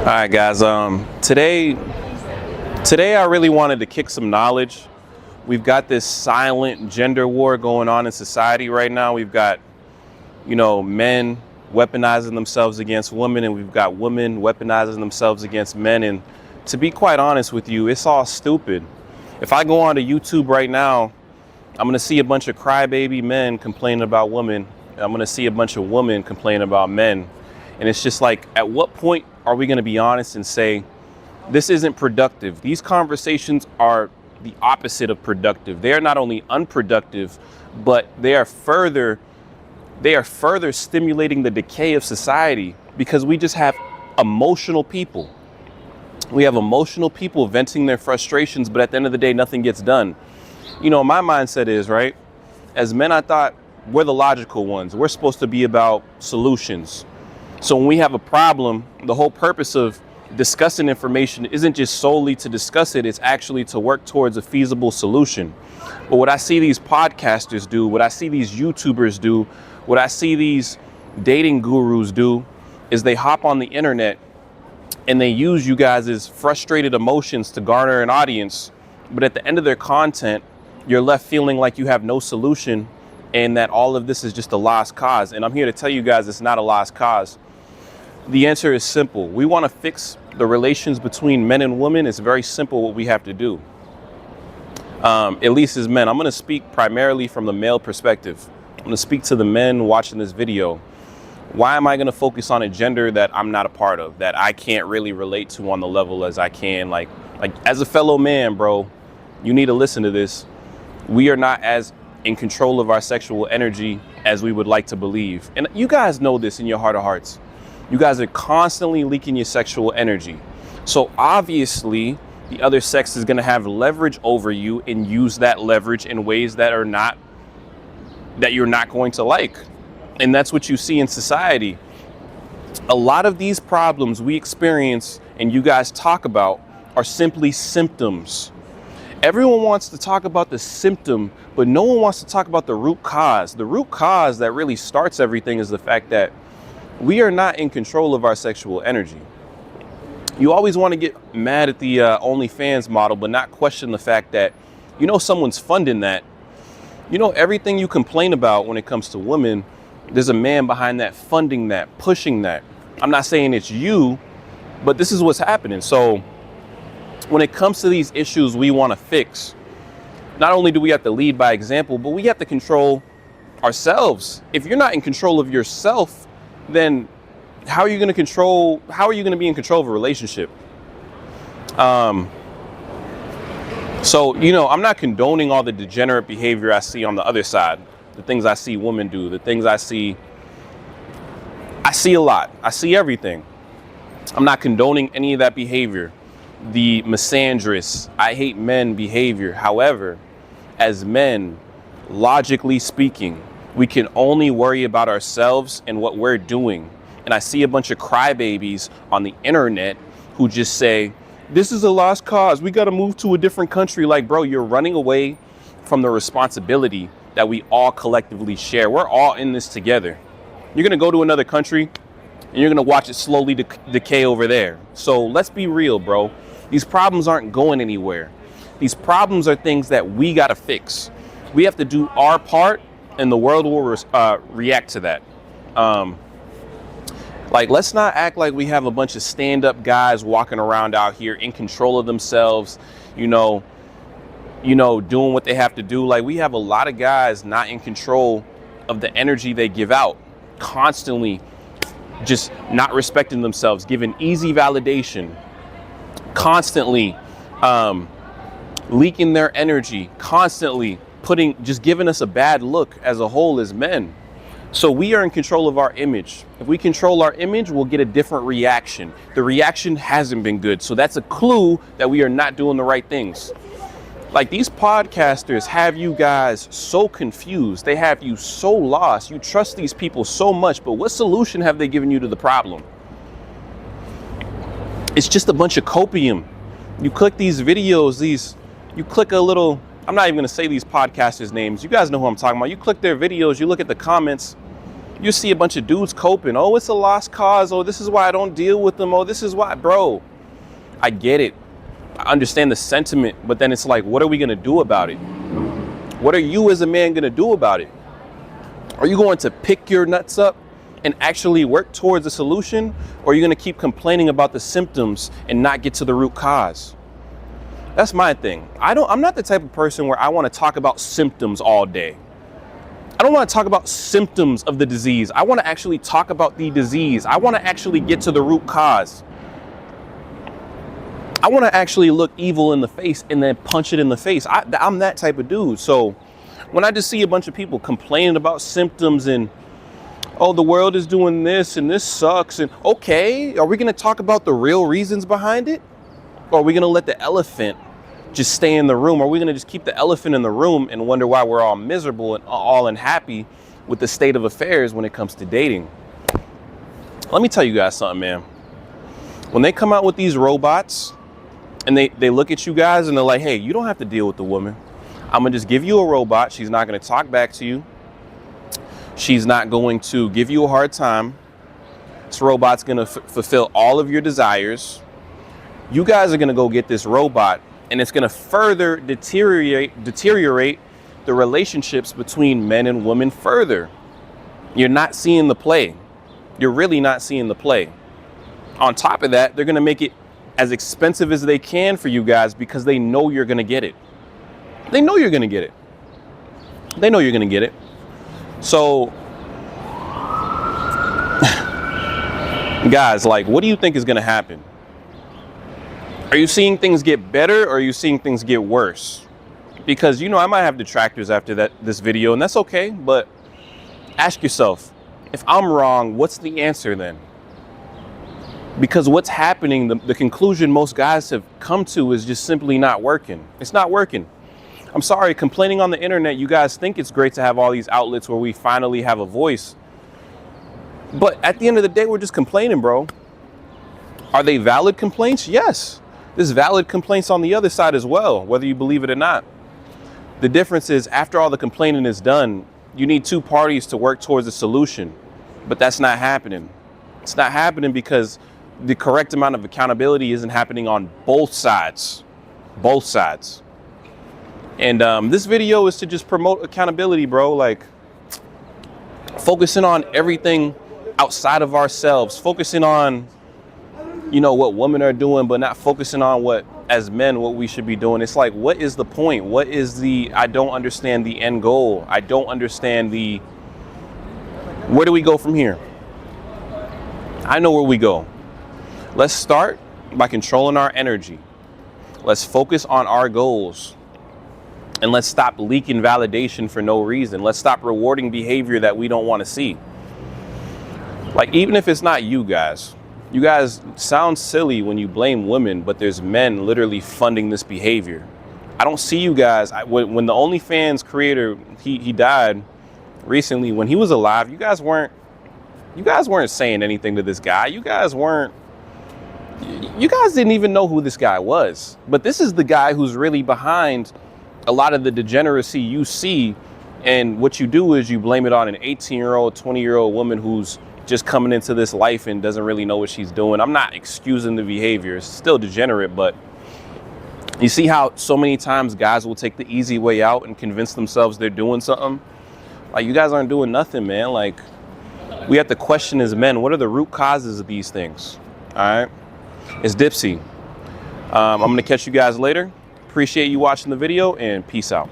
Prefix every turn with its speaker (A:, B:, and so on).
A: All right, guys. Today I really wanted to kick some knowledge. We've got this silent gender war going on in society right now. We've got, men weaponizing themselves against women, and we've got women weaponizing themselves against men. And to be quite honest with you, it's all stupid. If I go onto YouTube right now, I'm going to see a bunch of crybaby men complaining about women. I'm going to see a bunch of women complaining about men. And it's just like, at what point are we going to be honest and say, this isn't productive? These conversations are the opposite of productive. They are not only unproductive, but they are further stimulating the decay of society, because we just have emotional people. We have emotional people venting their frustrations, but at the end of the day, nothing gets done. My mindset is, right, as men, I thought we're the logical ones. We're supposed to be about solutions. So when we have a problem, the whole purpose of discussing information isn't just solely to discuss it, it's actually to work towards a feasible solution. But what I see these podcasters do, what I see these YouTubers do, what I see these dating gurus do, is they hop on the internet and they use you guys' frustrated emotions to garner an audience. But at the end of their content, you're left feeling like you have no solution and that all of this is just a lost cause. And I'm here to tell you guys it's not a lost cause. The answer is simple. We want to fix the relations between men and women. It's very simple what we have to do. At least as men. I'm going to speak primarily from the male perspective. I'm going to speak to the men watching this video. Why am I going to focus on a gender that I'm not a part of, that I can't really relate to on the level as I can? Like as a fellow man, bro, you need to listen to this. We are not as in control of our sexual energy as we would like to believe. And you guys know this in your heart of hearts. You guys are constantly leaking your sexual energy. So obviously the other sex is going to have leverage over you and use that leverage in ways that you're not going to like. And that's what you see in society. A lot of these problems we experience and you guys talk about are simply symptoms. Everyone wants to talk about the symptom, but no one wants to talk about the root cause. The root cause that really starts everything is the fact that we are not in control of our sexual energy. You always want to get mad at the OnlyFans model, but not question the fact that, someone's funding that. Everything you complain about when it comes to women, there's a man behind that, funding that, pushing that. I'm not saying it's you, but this is what's happening. So when it comes to these issues we want to fix, not only do we have to lead by example, but we have to control ourselves. If you're not in control of yourself, then how are you going to be in control of a relationship? So, I'm not condoning all the degenerate behavior I see on the other side, the things I see women do, the things I see a lot. I see everything. I'm not condoning any of that behavior. The misandrous, I hate men behavior. However, as men, logically speaking, we can only worry about ourselves and what we're doing. And I see a bunch of crybabies on the internet who just say, this is a lost cause. We got to move to a different country. Like, bro, you're running away from the responsibility that we all collectively share. We're all in this together. You're going to go to another country and you're going to watch it slowly decay over there. So let's be real, bro. These problems aren't going anywhere. These problems are things that we got to fix. We have to do our part, and the world will react to that. Let's not act like we have a bunch of stand-up guys walking around out here in control of themselves, doing what they have to do. Like, we have a lot of guys not in control of the energy they give out, constantly just not respecting themselves, giving easy validation, constantly leaking their energy, constantly giving us a bad look as a whole as men. So we are in control of our image. If we control our image, we'll get a different reaction. The reaction hasn't been good. So that's a clue that we are not doing the right things. Like, these podcasters have you guys so confused. They have you so lost. You trust these people so much, but what solution have they given you to the problem? It's just a bunch of copium. You click these videos, you click a little, I'm not even going to say these podcasters' names. You guys know who I'm talking about. You click their videos, you look at the comments, You see a bunch of dudes coping. Oh, it's a lost cause. Oh, this is why I don't deal with them. Oh, this is why. Bro, I get it. I understand the sentiment, but then it's like, what are we going to do about it? What are you as a man going to do about it? Are you going to pick your nuts up and actually work towards a solution? Or are you going to keep complaining about the symptoms and not get to the root cause? That's my thing. I'm not the type of person where I want to talk about symptoms all day. I don't want to talk about symptoms of the disease. I want to actually talk about the disease. I want to actually get to the root cause. I want to actually look evil in the face and then punch it in the face. I'm that type of dude. So when I just see a bunch of people complaining about symptoms and, oh, the world is doing this and this sucks. And okay, are we going to talk about the real reasons behind it? Or are we going to let the elephant just stay in the room? Or are we going to just keep the elephant in the room and wonder why we're all miserable and all unhappy with the state of affairs when it comes to dating? Let me tell you guys something, man. When they come out with these robots and they look at you guys and they're like, hey, you don't have to deal with the woman. I'm going to just give you a robot. She's not going to talk back to you. She's not going to give you a hard time. This robot's going to fulfill all of your desires. You guys are going to go get this robot, and it's going to further deteriorate the relationships between men and women further. You're not seeing the play. You're really not seeing the play. On top of that, they're going to make it as expensive as they can for you guys because they know you're going to get it. They know you're going to get it. They know you're going to get it. So, guys, like, what do you think is going to happen? Are you seeing things get better or are you seeing things get worse? Because, you know, I might have detractors after this video, and that's okay. But ask yourself, if I'm wrong, what's the answer then? Because what's happening, the conclusion most guys have come to is just simply not working. It's not working. I'm sorry, complaining on the internet, you guys think it's great to have all these outlets where we finally have a voice. But at the end of the day, we're just complaining, bro. Are they valid complaints? Yes. There's valid complaints on the other side as well, whether you believe it or not. The difference is after all the complaining is done, you need two parties to work towards a solution. But that's not happening. It's not happening because the correct amount of accountability isn't happening on both sides. Both sides. And this video is to just promote accountability, bro. Like, focusing on everything outside of ourselves, focusing on, you know, what women are doing, but not focusing on what, as men, what we should be doing. It's like, what is the point? What is I don't understand the end goal. I don't understand where do we go from here? I know where we go. Let's start by controlling our energy. Let's focus on our goals. And let's stop leaking validation for no reason. Let's stop rewarding behavior that we don't want to see. Like, even if it's not you guys sound silly when you blame women, but there's men literally funding this behavior. I don't see you guys. When the OnlyFans creator, he died recently, when he was alive, you guys weren't saying anything to this guy. You guys didn't even know who this guy was. But this is the guy who's really behind a lot of the degeneracy you see. And what you do is you blame it on an 18-year-old, 20-year-old woman who's just coming into this life and doesn't really know what she's doing. I'm not excusing the behavior. It's still degenerate, but you see how so many times guys will take the easy way out and convince themselves they're doing something? Like, you guys aren't doing nothing, man. Like, we have to question as men, what are the root causes of these things? All right. It's Dipsy. I'm going to catch you guys later. Appreciate you watching the video, and peace out.